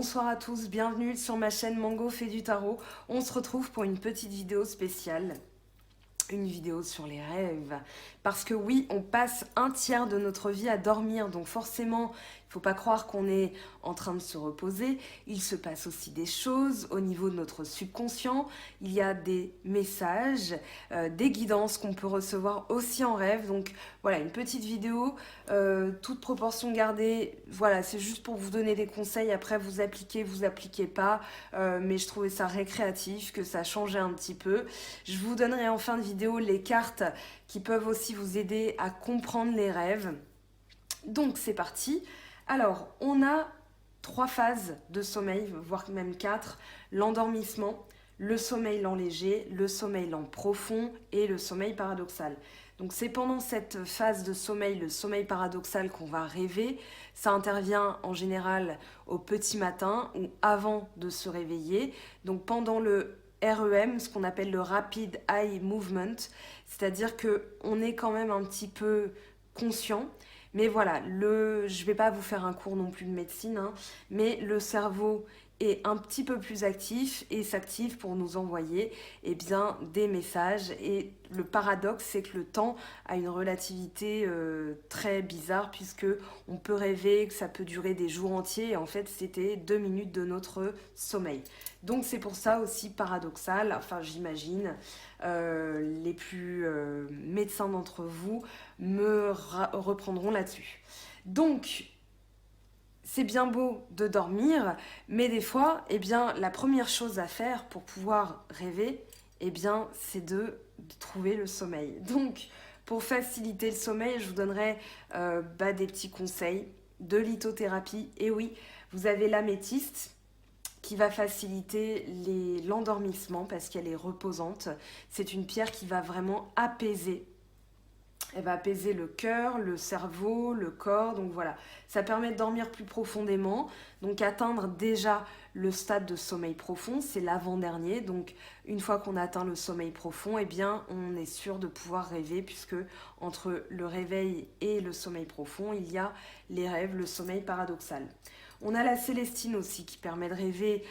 bonsoir à tous, bienvenue sur ma chaîne Mango fait du tarot. On se retrouve pour une petite vidéo spéciale, une vidéo sur les rêves. Parce que oui, on passe un tiers de notre vie à dormir, donc forcément, il ne faut pas croire qu'on est en train de se reposer. Il se passe aussi des choses au niveau de notre subconscient. Il y a des messages, des guidances qu'on peut recevoir aussi en rêve. Donc voilà, une petite vidéo, toute proportion gardée. Voilà, c'est juste pour vous donner des conseils. Après, vous appliquez pas. Mais je trouvais ça récréatif, que ça changeait un petit peu. Je vous donnerai en fin de vidéo les cartes qui peuvent aussi vous aider à comprendre les rêves. Donc c'est parti. Alors, on a 3 phases de sommeil, voire même 4. L'endormissement, le sommeil lent léger, le sommeil lent profond et le sommeil paradoxal. Donc c'est pendant cette phase de sommeil, le sommeil paradoxal, qu'on va rêver. Ça intervient en général au petit matin ou avant de se réveiller. Donc pendant le REM, ce qu'on appelle le Rapid Eye Movement, c'est-à-dire qu'on est quand même un petit peu conscient. Mais voilà, je ne vais pas vous faire un cours non plus de médecine, hein, mais le cerveau est un petit peu plus actif et s'active pour nous envoyer des messages. Et le paradoxe, c'est que le temps a une relativité très bizarre, puisque on peut rêver que ça peut durer des jours entiers, et en fait c'était 2 minutes de notre sommeil. Donc c'est pour ça aussi paradoxal, enfin j'imagine, les plus médecins d'entre vous me reprendront là-dessus. Donc c'est bien beau de dormir, mais des fois, la première chose à faire pour pouvoir rêver, c'est de trouver le sommeil. Donc, pour faciliter le sommeil, je vous donnerai des petits conseils de lithothérapie. Et oui, vous avez l'améthyste qui va faciliter l'endormissement parce qu'elle est reposante. C'est une pierre qui va vraiment apaiser. Elle va apaiser le cœur, le cerveau, le corps. Donc voilà, ça permet de dormir plus profondément. Donc atteindre déjà le stade de sommeil profond, c'est l'avant-dernier. Donc une fois qu'on a atteint le sommeil profond, on est sûr de pouvoir rêver, puisque entre le réveil et le sommeil profond, il y a les rêves, le sommeil paradoxal. On a la Célestine aussi qui permet de rêver,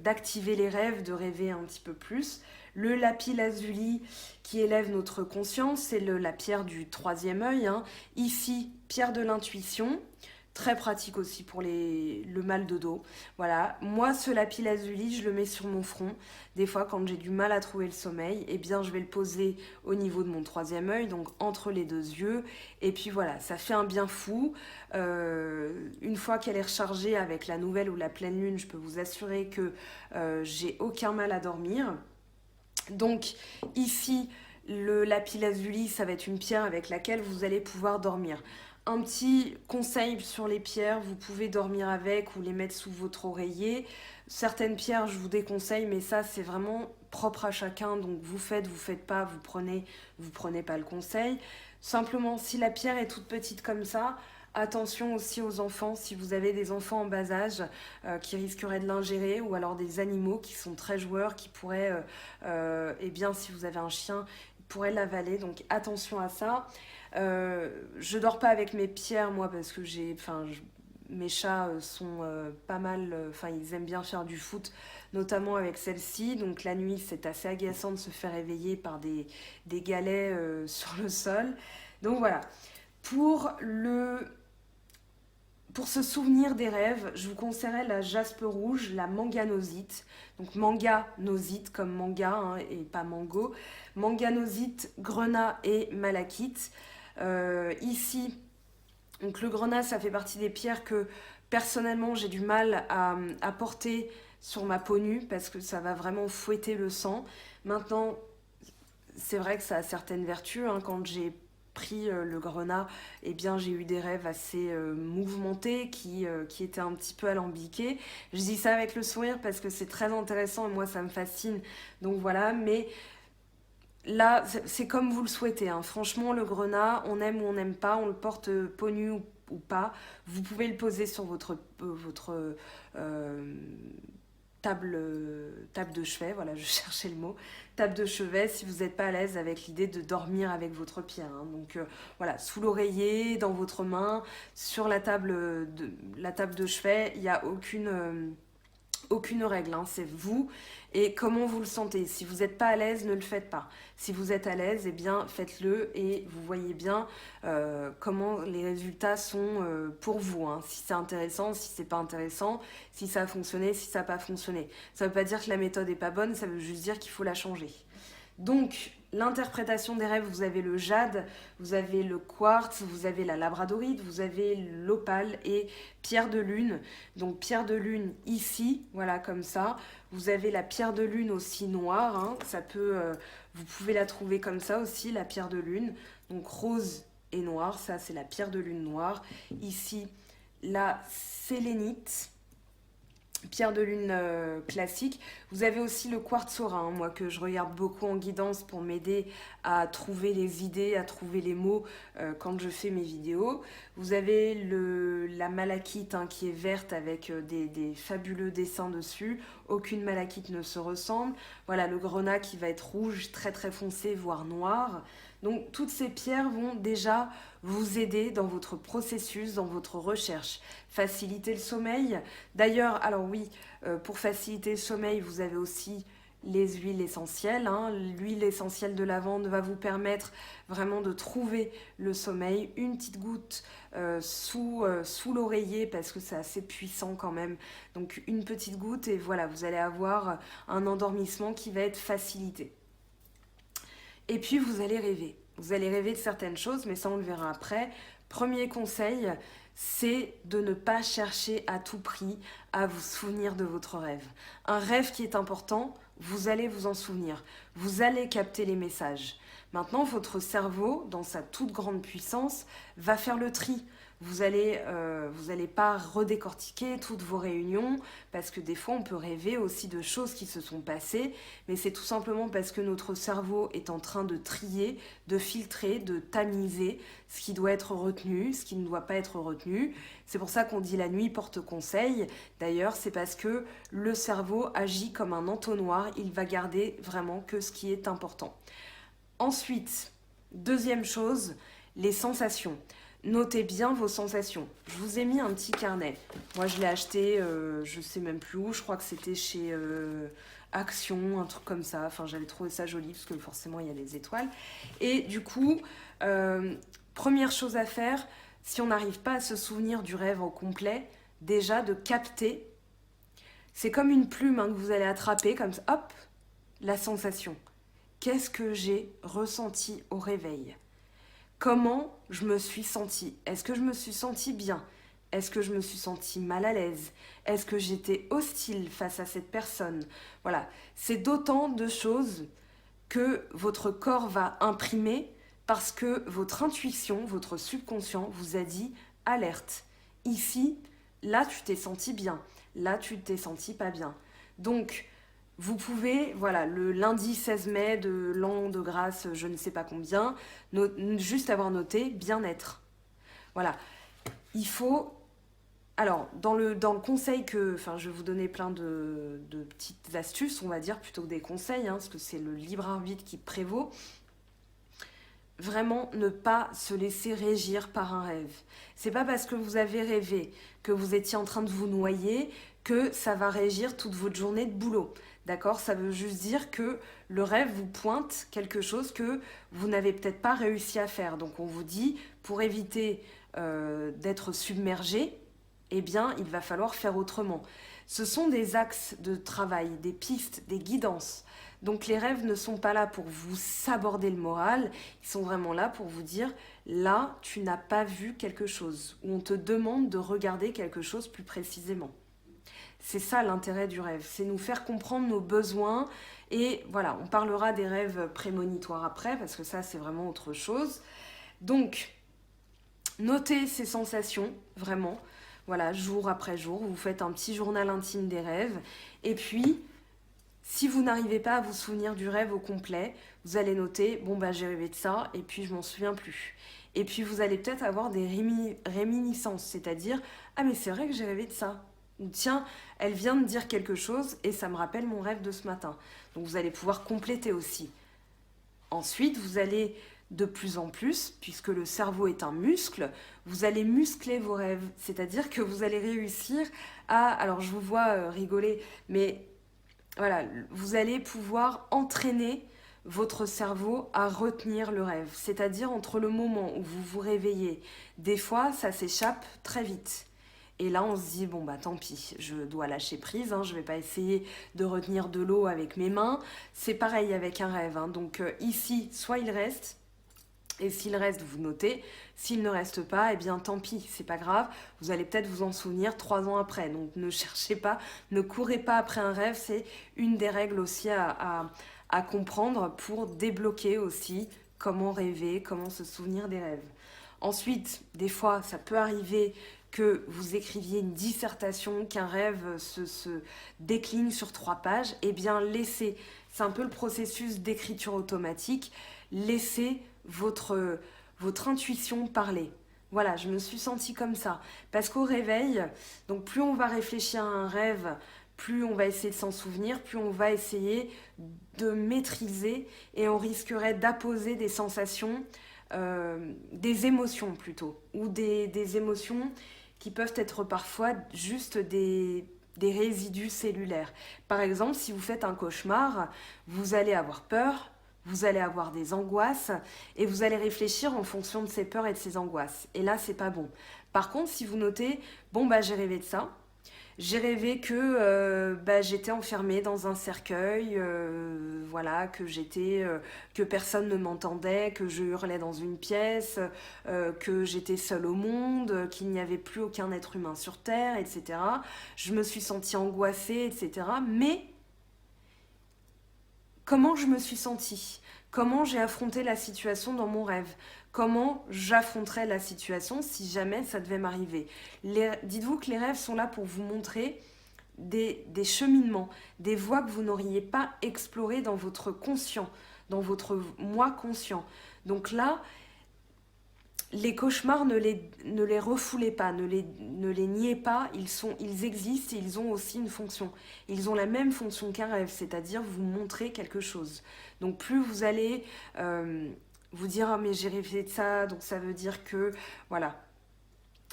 d'activer les rêves, de rêver un petit peu plus. Le lapis-lazuli qui élève notre conscience, c'est la pierre du 3e œil. Ici, pierre de l'intuition, très pratique aussi pour le mal de dos. Voilà, moi ce lapis-lazuli, je le mets sur mon front. Des fois, quand j'ai du mal à trouver le sommeil, je vais le poser au niveau de mon 3e œil, donc entre les 2 yeux. Et puis voilà, ça fait un bien fou. Une fois qu'elle est rechargée avec la nouvelle ou la pleine lune, je peux vous assurer que j'ai aucun mal à dormir. Donc ici, le lapis-lazuli, ça va être une pierre avec laquelle vous allez pouvoir dormir. Un petit conseil sur les pierres, vous pouvez dormir avec ou les mettre sous votre oreiller. Certaines pierres, je vous déconseille, mais ça, c'est vraiment propre à chacun. Donc vous faites pas, vous prenez pas le conseil. Simplement, si la pierre est toute petite comme ça, attention aussi aux enfants, si vous avez des enfants en bas âge qui risqueraient de l'ingérer, ou alors des animaux qui sont très joueurs, qui pourraient, si vous avez un chien, ils pourraient l'avaler, donc attention à ça. Je dors pas avec mes pierres, moi, parce que mes chats sont pas mal, ils aiment bien faire du foot, notamment avec celle-ci. Donc la nuit, c'est assez agaçant de se faire réveiller par des galets sur le sol. Donc voilà. Pour se souvenir des rêves, je vous conseillerais la jaspe rouge, la manganosite. Donc manganosite comme manga, et pas mango. Manganosite, grenat et malachite. Ici, donc le grenat, ça fait partie des pierres que personnellement j'ai du mal à porter sur ma peau nue, parce que ça va vraiment fouetter le sang. Maintenant, c'est vrai que ça a certaines vertus. Quand j'ai pris le grenat, j'ai eu des rêves assez mouvementés qui étaient un petit peu alambiqués. Je dis ça avec le sourire parce que c'est très intéressant et moi ça me fascine. Donc voilà, mais là c'est comme vous le souhaitez. Franchement, le grenat, on aime ou on n'aime pas, on le porte peau nue ou pas. Vous pouvez le poser sur votre table de chevet, voilà, je cherchais le mot, table de chevet si vous n'êtes pas à l'aise avec l'idée de dormir avec votre pierre. Hein. Donc voilà, sous l'oreiller, dans votre main, sur la table de chevet, il n'y a aucune règle, hein. C'est vous et comment vous le sentez. Si vous n'êtes pas à l'aise, ne le faites pas. Si vous êtes à l'aise, eh bien faites-le et vous voyez bien comment les résultats sont pour vous. Hein. Si c'est intéressant, si c'est pas intéressant, si ça a fonctionné, si ça n'a pas fonctionné. Ça ne veut pas dire que la méthode n'est pas bonne, ça veut juste dire qu'il faut la changer. Donc, l'interprétation des rêves, vous avez le jade, vous avez le quartz, vous avez la labradorite, vous avez l'opale et pierre de lune. Donc, pierre de lune ici, voilà, comme ça. Vous avez la pierre de lune aussi noire, hein. Vous pouvez la trouver comme ça aussi, la pierre de lune. Donc, rose et noir, ça c'est la pierre de lune noire. Ici, la sélénite. Pierre de lune classique. Vous avez aussi le quartzorin, hein, moi que je regarde beaucoup en guidance pour m'aider à trouver les idées, à trouver les mots quand je fais mes vidéos. Vous avez la malachite hein, qui est verte avec des fabuleux dessins dessus. Aucune malachite ne se ressemble. Voilà le grenat qui va être rouge, très très foncé, voire noir. Donc toutes ces pierres vont déjà vous aider dans votre processus, dans votre recherche. Faciliter le sommeil. D'ailleurs, alors oui, pour faciliter le sommeil, vous avez aussi les huiles essentielles. Hein. L'huile essentielle de lavande va vous permettre vraiment de trouver le sommeil. Une petite goutte sous l'oreiller parce que c'est assez puissant quand même. Donc une petite goutte et voilà, vous allez avoir un endormissement qui va être facilité. Et puis vous allez rêver. Vous allez rêver de certaines choses, mais ça on le verra après. Premier conseil, c'est de ne pas chercher à tout prix à vous souvenir de votre rêve. Un rêve qui est important, vous allez vous en souvenir. Vous allez capter les messages. Maintenant, votre cerveau, dans sa toute grande puissance, va faire le tri. Vous allez pas redécortiquer toutes vos réunions parce que des fois on peut rêver aussi de choses qui se sont passées, mais c'est tout simplement parce que notre cerveau est en train de trier, de filtrer, de tamiser ce qui doit être retenu, ce qui ne doit pas être retenu. C'est pour ça qu'on dit la nuit porte conseil. D'ailleurs, c'est parce que le cerveau agit comme un entonnoir, il va garder vraiment que ce qui est important. Ensuite, deuxième chose, les sensations. Notez bien vos sensations. Je vous ai mis un petit carnet. Moi, je l'ai acheté, je sais même plus où. Je crois que c'était chez Action, un truc comme ça. Enfin, j'avais trouvé ça joli parce que forcément, il y a des étoiles. Et du coup, première chose à faire, si on n'arrive pas à se souvenir du rêve au complet, déjà de capter. C'est comme une plume hein, que vous allez attraper, comme ça. Hop, la sensation. Qu'est-ce que j'ai ressenti au réveil ? Comment je me suis sentie? Est-ce que je me suis sentie bien? Est-ce que je me suis sentie mal à l'aise? Est-ce que j'étais hostile face à cette personne? Voilà, c'est d'autant de choses que votre corps va imprimer parce que votre intuition, votre subconscient vous a dit alerte. Ici, là tu t'es senti bien, là tu t'es senti pas bien. Donc, vous pouvez, voilà, le lundi 16 mai de l'an de grâce, je ne sais pas combien, juste avoir noté bien-être. Voilà, il faut... Alors, dans le conseil que... Enfin, je vais vous donner plein de petites astuces, on va dire, plutôt que des conseils, hein, parce que c'est le libre arbitre qui prévaut. Vraiment, ne pas se laisser régir par un rêve. C'est pas parce que vous avez rêvé que vous étiez en train de vous noyer que ça va régir toute votre journée de boulot. D'accord ? Ça veut juste dire que le rêve vous pointe quelque chose que vous n'avez peut-être pas réussi à faire. Donc on vous dit, pour éviter d'être submergé, eh bien, il va falloir faire autrement. Ce sont des axes de travail, des pistes, des guidances. Donc les rêves ne sont pas là pour vous saborder le moral, ils sont vraiment là pour vous dire, là, tu n'as pas vu quelque chose, ou on te demande de regarder quelque chose plus précisément. C'est ça l'intérêt du rêve, c'est nous faire comprendre nos besoins et voilà, on parlera des rêves prémonitoires après parce que ça c'est vraiment autre chose. Donc, notez ces sensations, vraiment, voilà, jour après jour, vous faites un petit journal intime des rêves et puis, si vous n'arrivez pas à vous souvenir du rêve au complet, vous allez noter, bon bah j'ai rêvé de ça et puis je m'en souviens plus. Et puis vous allez peut-être avoir des réminiscences, c'est-à-dire, ah mais c'est vrai que j'ai rêvé de ça. Ou tiens, elle vient de dire quelque chose et ça me rappelle mon rêve de ce matin. Donc vous allez pouvoir compléter aussi. Ensuite, vous allez de plus en plus, puisque le cerveau est un muscle, vous allez muscler vos rêves. C'est-à-dire que vous allez réussir à... Alors je vous vois rigoler, mais voilà, vous allez pouvoir entraîner votre cerveau à retenir le rêve. C'est-à-dire entre le moment où vous vous réveillez, des fois ça s'échappe très vite. Et là, on se dit, bon, bah tant pis, je dois lâcher prise, hein, je vais pas essayer de retenir de l'eau avec mes mains. C'est pareil avec un rêve. Hein. Donc ici, soit il reste, et s'il reste, vous notez. S'il ne reste pas, eh bien tant pis, c'est pas grave. Vous allez peut-être vous en souvenir 3 ans après. Donc ne cherchez pas, ne courez pas après un rêve. C'est une des règles aussi à comprendre pour débloquer aussi comment rêver, comment se souvenir des rêves. Ensuite, des fois, ça peut arriver que vous écriviez une dissertation, qu'un rêve se décline sur 3 pages. Eh bien, laissez, c'est un peu le processus d'écriture automatique, laissez votre intuition parler. Voilà, je me suis sentie comme ça. Parce qu'au réveil, donc plus on va réfléchir à un rêve, plus on va essayer de s'en souvenir, plus on va essayer de maîtriser et on risquerait d'apposer des sensations, des émotions plutôt, ou des émotions qui peuvent être parfois juste des résidus cellulaires. Par exemple, si vous faites un cauchemar, vous allez avoir peur, vous allez avoir des angoisses et vous allez réfléchir en fonction de ces peurs et de ces angoisses. Et là, c'est pas bon. Par contre, si vous notez, bon, bah, j'ai rêvé de ça, j'ai rêvé que j'étais enfermée dans un cercueil, voilà, que personne ne m'entendait, que je hurlais dans une pièce, que j'étais seule au monde, qu'il n'y avait plus aucun être humain sur Terre, etc. Je me suis sentie angoissée, etc. Mais comment je me suis sentie? Comment j'ai affronté la situation dans mon rêve? Comment j'affronterais la situation si jamais ça devait m'arriver? Dites-vous que les rêves sont là pour vous montrer des cheminements, des voies que vous n'auriez pas explorées dans votre conscient, dans votre moi conscient. Donc là, les cauchemars, ne les refoulez pas, ne les niez pas, ils existent et ils ont aussi une fonction. Ils ont la même fonction qu'un rêve, c'est-à-dire vous montrer quelque chose. Donc plus vous allez vous dire « Ah mais j'ai rêvé de ça, donc ça veut dire que... » Voilà.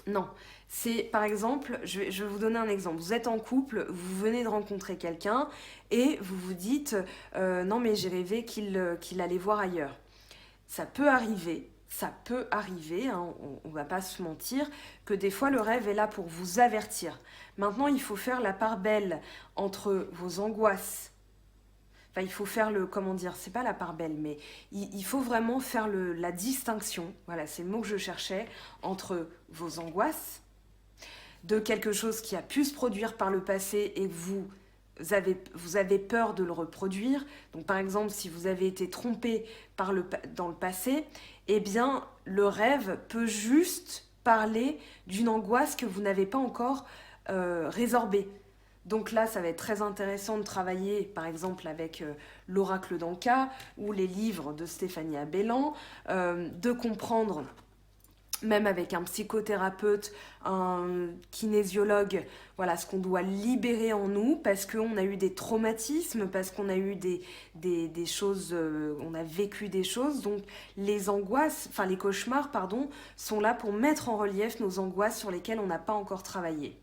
Non. C'est par exemple, je vais vous donner un exemple. Vous êtes en couple, vous venez de rencontrer quelqu'un et vous vous dites Non mais j'ai rêvé qu'il allait voir ailleurs. Ça peut arriver. Ça peut arriver, hein, on ne va pas se mentir, que des fois le rêve est là pour vous avertir. Maintenant, il faut faire la part belle entre vos angoisses. Enfin, il faut faire comment dire, c'est pas la part belle, mais il faut vraiment faire la distinction, voilà, c'est le mot que je cherchais, entre vos angoisses, de quelque chose qui a pu se produire par le passé et que vous avez peur de le reproduire. Donc par exemple, si vous avez été trompé dans le passé, eh bien le rêve peut juste parler d'une angoisse que vous n'avez pas encore résorbée. Donc là, ça va être très intéressant de travailler, par exemple, avec l'oracle d'Anka ou les livres de Stéphanie Abellan, de comprendre, même avec un psychothérapeute, un kinésiologue, voilà, ce qu'on doit libérer en nous parce qu'on a eu des traumatismes, parce qu'on a eu des choses, on a vécu des choses. Donc les angoisses, enfin les cauchemars, pardon, sont là pour mettre en relief nos angoisses sur lesquelles on n'a pas encore travaillé.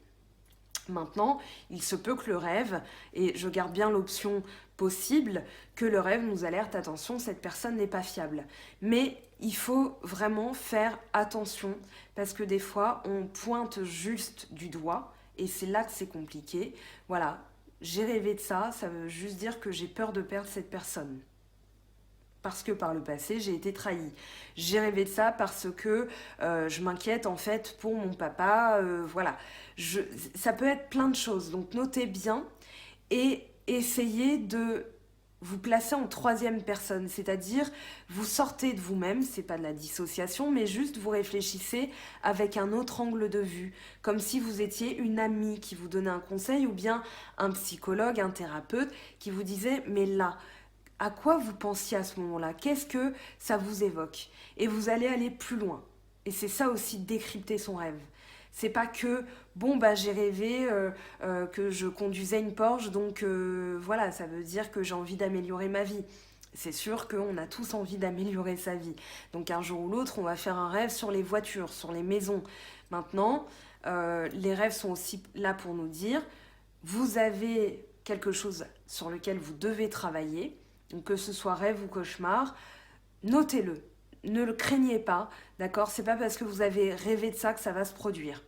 Maintenant, il se peut que le rêve, et je garde bien l'option possible, que le rêve nous alerte, attention, cette personne n'est pas fiable. Mais il faut vraiment faire attention, parce que des fois, on pointe juste du doigt, et c'est là que c'est compliqué. Voilà, j'ai rêvé de ça, ça veut juste dire que j'ai peur de perdre cette personne. Parce que par le passé, j'ai été trahie. J'ai rêvé de ça parce que je m'inquiète en fait pour mon papa. Voilà. Ça peut être plein de choses. Donc notez bien et essayez de vous placer en troisième personne. C'est-à-dire, vous sortez de vous-même, c'est pas de la dissociation, mais juste vous réfléchissez avec un autre angle de vue. Comme si vous étiez une amie qui vous donnait un conseil ou bien un psychologue, un thérapeute qui vous disait « mais là ». À quoi vous pensiez à ce moment-là? Qu'est-ce que ça vous évoque? Et vous allez aller plus loin. Et c'est ça aussi, décrypter son rêve. C'est pas que, bon, bah j'ai rêvé que je conduisais une Porsche, donc voilà, ça veut dire que j'ai envie d'améliorer ma vie. C'est sûr qu'on a tous envie d'améliorer sa vie. Donc un jour ou l'autre, on va faire un rêve sur les voitures, sur les maisons. Maintenant, les rêves sont aussi là pour nous dire, vous avez quelque chose sur lequel vous devez travailler, donc que ce soit rêve ou cauchemar, notez-le. Ne le craignez pas, d'accord? C'est pas parce que vous avez rêvé de ça que ça va se produire.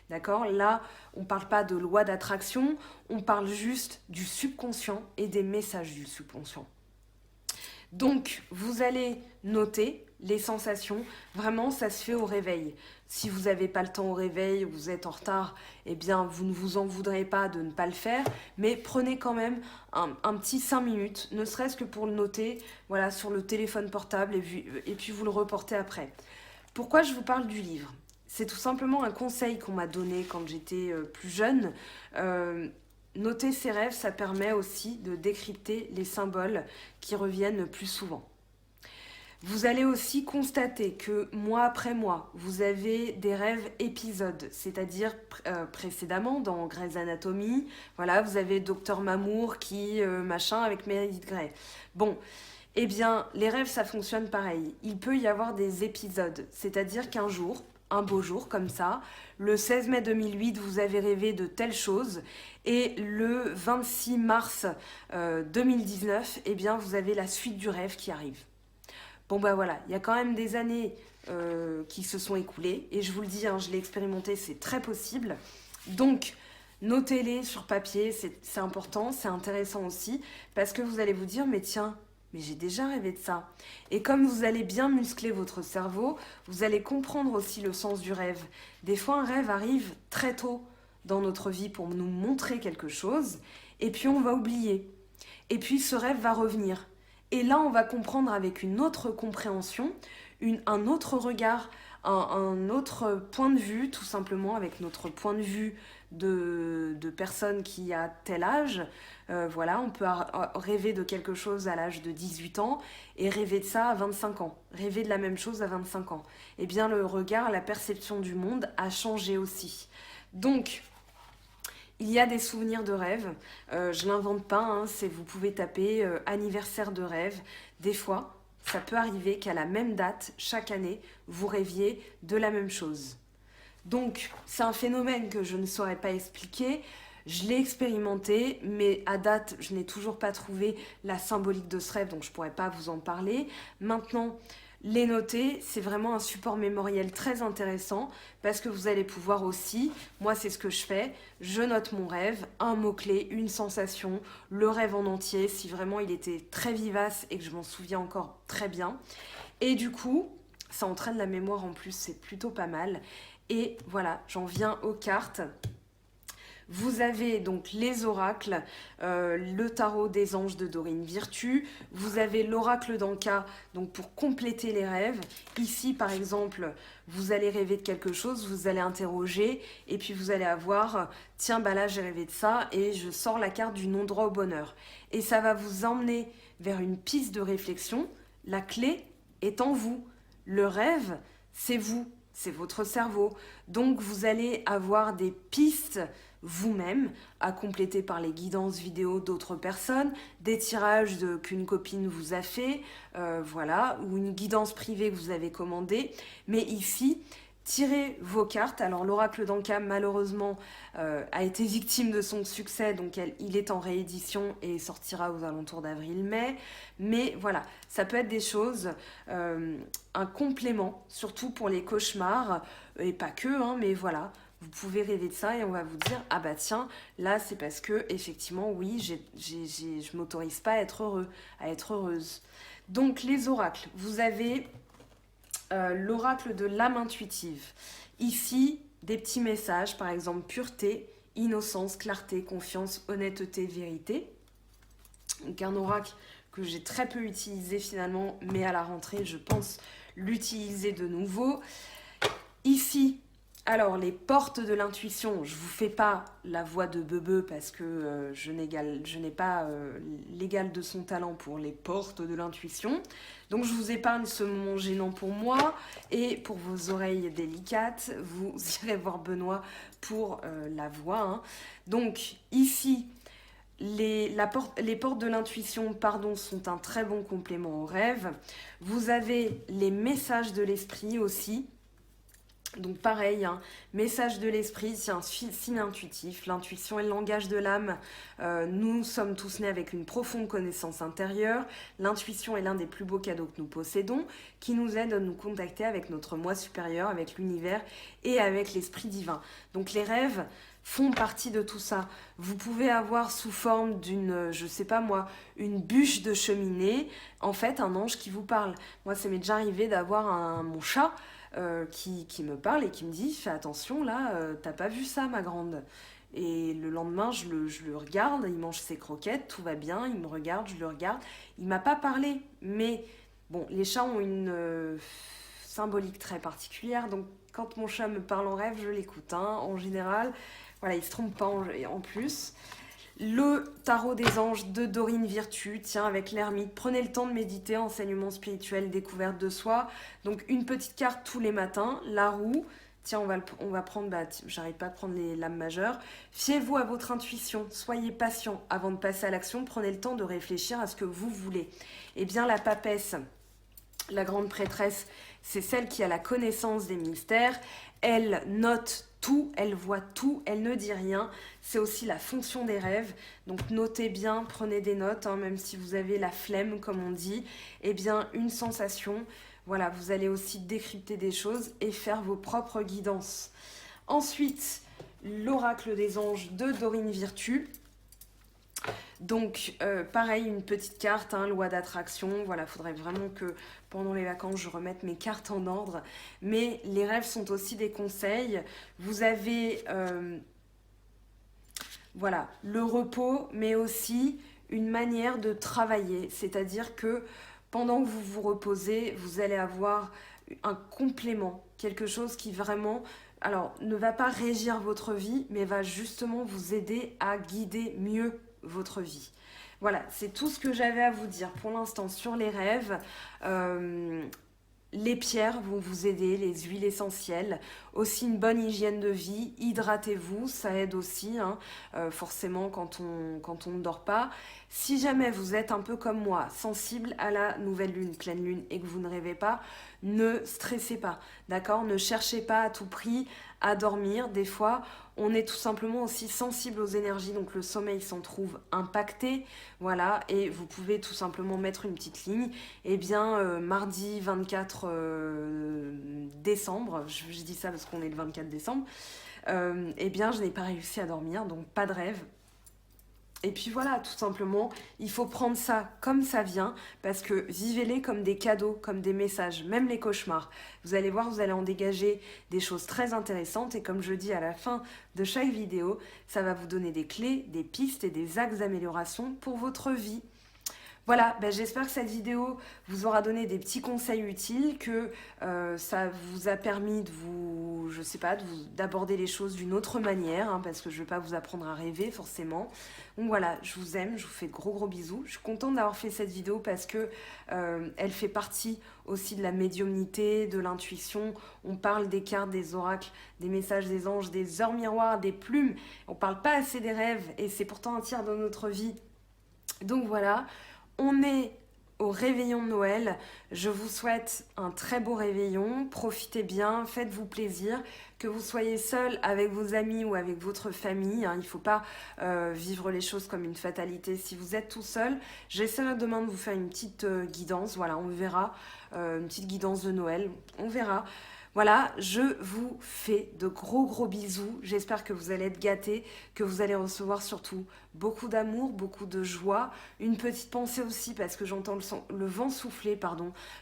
D'accord? Là, on ne parle pas de loi d'attraction, on parle juste du subconscient et des messages du subconscient. Donc, vous allez noter les sensations. Vraiment, ça se fait au réveil. Si vous n'avez pas le temps au réveil, vous êtes en retard, eh bien, vous ne vous en voudrez pas de ne pas le faire. Mais prenez quand même un petit 5 minutes, ne serait-ce que pour le noter, voilà, sur le téléphone portable et puis vous le reportez après. Pourquoi je vous parle du livre? C'est tout simplement un conseil qu'on m'a donné quand j'étais plus jeune. Noter ses rêves, ça permet aussi de décrypter les symboles qui reviennent plus souvent. Vous allez aussi constater que mois après mois, vous avez des rêves épisodes, c'est-à-dire précédemment dans Grey's Anatomy, voilà, vous avez Dr Mamour qui machin avec Meredith Grey. Bon, eh bien, les rêves, ça fonctionne pareil. Il peut y avoir des épisodes, c'est-à-dire qu'un jour, un beau jour comme ça, le 16 mai 2008, vous avez rêvé de telle chose, et le 26 mars 2019, eh bien, vous avez la suite du rêve qui arrive. Bon bah voilà, il y a quand même des années qui se sont écoulées, et je vous le dis, hein, je l'ai expérimenté, c'est très possible. Donc, notez-les sur papier, c'est important, c'est intéressant aussi, parce que vous allez vous dire, mais tiens, mais j'ai déjà rêvé de ça. Et comme vous allez bien muscler votre cerveau, vous allez comprendre aussi le sens du rêve. Des fois, un rêve arrive très tôt dans notre vie pour nous montrer quelque chose, et puis on va oublier. Et puis ce rêve va revenir. Et là, on va comprendre avec une autre compréhension, un autre regard, un autre point de vue, tout simplement avec notre point de vue de personne qui a tel âge. Voilà, on peut rêver de quelque chose à l'âge de 18 ans et rêver de ça à 25 ans. Rêver de la même chose à 25 ans. Eh bien, le regard, la perception du monde a changé aussi. Donc, il y a des souvenirs de rêve. Je ne l'invente pas, hein, vous pouvez taper anniversaire de rêve. Des fois, ça peut arriver qu'à la même date, chaque année, vous rêviez de la même chose. Donc, c'est un phénomène que je ne saurais pas expliquer. Je l'ai expérimenté, mais à date, je n'ai toujours pas trouvé la symbolique de ce rêve, donc je ne pourrais pas vous en parler. Maintenant, les noter, c'est vraiment un support mémoriel très intéressant parce que vous allez pouvoir aussi, moi c'est ce que je fais, je note mon rêve, un mot-clé, une sensation, le rêve en entier, si vraiment il était très vivace et que je m'en souviens encore très bien. Et du coup, ça entraîne la mémoire en plus, c'est plutôt pas mal. Et voilà, j'en viens aux cartes. Vous avez donc les oracles, le tarot des anges de Dorine Virtue. Vous avez l'oracle d'Anka, donc pour compléter les rêves. Ici, par exemple, vous allez rêver de quelque chose, vous allez interroger, et puis vous allez avoir, tiens, bah là j'ai rêvé de ça, et je sors la carte du non-droit au bonheur. Et ça va vous emmener vers une piste de réflexion. La clé est en vous. Le rêve, c'est vous. C'est votre cerveau. Donc, vous allez avoir des pistes vous-même à compléter par les guidances vidéo d'autres personnes, des tirages qu'une copine vous a fait, voilà, ou une guidance privée que vous avez commandée. Mais ici, tirez vos cartes. Alors, l'oracle d'Anka, malheureusement, a été victime de son succès, donc il est en réédition et sortira aux alentours d'avril-mai. Mais voilà, ça peut être des choses, un complément, surtout pour les cauchemars, et pas que, hein, mais voilà, vous pouvez rêver de ça et on va vous dire, ah bah tiens, là c'est parce que, effectivement, oui, je m'autorise pas à être heureux, à être heureuse. Donc les oracles, vous avez l'oracle de l'âme intuitive. Ici, des petits messages, par exemple, pureté, innocence, clarté, confiance, honnêteté, vérité. Donc un oracle que j'ai très peu utilisé finalement, mais à la rentrée, je pense l'utiliser de nouveau. Ici, Alors, les portes de l'intuition, je vous fais pas la voix de Bebe parce que je n'ai pas l'égal de son talent pour les portes de l'intuition. Donc, je vous épargne ce moment gênant pour moi et pour vos oreilles délicates, vous irez voir Benoît pour la voix, hein. Donc, ici, les portes de l'intuition, pardon, sont un très bon complément au rêve. Vous avez les messages de l'esprit aussi. Donc pareil, hein, message de l'esprit, c'est un signe intuitif. L'intuition est le langage de l'âme. Nous sommes tous nés avec une profonde connaissance intérieure. L'intuition est l'un des plus beaux cadeaux que nous possédons, qui nous aide à nous contacter avec notre moi supérieur, avec l'univers et avec l'esprit divin. Donc les rêves font partie de tout ça. Vous pouvez avoir sous forme d'une, je sais pas moi, une bûche de cheminée, en fait un ange qui vous parle. Moi, ça m'est déjà arrivé d'avoir mon chat qui me parle et qui me dit « Fais attention, là, t'as pas vu ça, ma grande ?» Et le lendemain, je le regarde, il mange ses croquettes, tout va bien, il me regarde, je le regarde. Il m'a pas parlé, mais bon, les chats ont une symbolique très particulière, donc quand mon chat me parle en rêve, je l'écoute, hein, en général. Voilà, il se trompe pas en plus. Le tarot des anges de Dorine Virtue, tiens, avec l'ermite. Prenez le temps de méditer, enseignement spirituel, découverte de soi. Donc une petite carte tous les matins, la roue. Tiens, on va prendre, j'arrête pas de prendre les lames majeures. Fiez-vous à votre intuition, soyez patient. Avant de passer à l'action, prenez le temps de réfléchir à ce que vous voulez. Eh bien, la papesse, la grande prêtresse, c'est celle qui a la connaissance des mystères. Elle note tout, elle voit tout, elle ne dit rien. C'est aussi la fonction des rêves. Donc notez bien, prenez des notes, hein, même si vous avez la flemme, comme on dit. Eh bien, une sensation. Voilà, vous allez aussi décrypter des choses et faire vos propres guidances. Ensuite, l'oracle des anges de Dorine Virtue. Donc, pareil, une petite carte, hein, loi d'attraction. Voilà, il faudrait vraiment que pendant les vacances, je remette mes cartes en ordre. Mais les rêves sont aussi des conseils. Vous avez, voilà, le repos, mais aussi une manière de travailler. C'est-à-dire que pendant que vous vous reposez, vous allez avoir un complément, quelque chose qui vraiment, alors, ne va pas régir votre vie, mais va justement vous aider à guider mieux votre vie. Voilà, c'est tout ce que j'avais à vous dire pour l'instant sur les rêves. Les pierres vont vous aider, les huiles essentielles, aussi une bonne hygiène de vie, hydratez-vous, ça aide aussi, hein, forcément quand on ne dort pas. Si jamais vous êtes un peu comme moi, sensible à la nouvelle lune, pleine lune, et que vous ne rêvez pas, ne stressez pas, d'accord? Ne cherchez pas à tout prix à dormir. Des fois, on est tout simplement aussi sensible aux énergies, donc le sommeil s'en trouve impacté, voilà, et vous pouvez tout simplement mettre une petite ligne. Eh bien, mardi 24 décembre, je dis ça parce qu'on est le 24 décembre, eh bien, je n'ai pas réussi à dormir, donc pas de rêve. Et puis voilà, tout simplement, il faut prendre ça comme ça vient, parce que vivez-les comme des cadeaux, comme des messages, même les cauchemars. Vous allez voir, vous allez en dégager des choses très intéressantes, et comme je dis à la fin de chaque vidéo, ça va vous donner des clés, des pistes et des axes d'amélioration pour votre vie. Voilà, j'espère que cette vidéo vous aura donné des petits conseils utiles, que ça vous a permis de vous, je sais pas, d'aborder les choses d'une autre manière, hein, parce que je ne vais pas vous apprendre à rêver forcément. Donc voilà, je vous aime, je vous fais de gros bisous. Je suis contente d'avoir fait cette vidéo parce que elle fait partie aussi de la médiumnité, de l'intuition. On parle des cartes, des oracles, des messages des anges, des heures miroirs, des plumes. On ne parle pas assez des rêves et c'est pourtant un tiers de notre vie. Donc voilà. On est au réveillon de Noël. Je vous souhaite un très beau réveillon. Profitez bien, faites-vous plaisir. Que vous soyez seul avec vos amis ou avec votre famille, hein, il ne faut pas vivre les choses comme une fatalité. Si vous êtes tout seul, j'essaierai demain de vous faire une petite guidance. Voilà, on verra. Une petite guidance de Noël. On verra. Voilà, je vous fais de gros bisous. J'espère que vous allez être gâtés, que vous allez recevoir surtout beaucoup d'amour, beaucoup de joie. Une petite pensée aussi, parce que j'entends le vent souffler,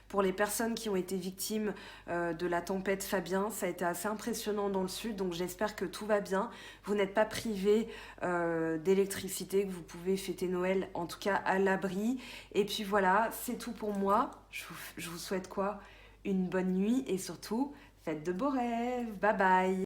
pour les personnes qui ont été victimes de la tempête Fabien. Ça a été assez impressionnant dans le sud, donc j'espère que tout va bien. Vous n'êtes pas privés d'électricité, que vous pouvez fêter Noël, en tout cas à l'abri. Et puis voilà, c'est tout pour moi. Je vous souhaite quoi ? Une bonne nuit et surtout, faites de beaux rêves. Bye bye.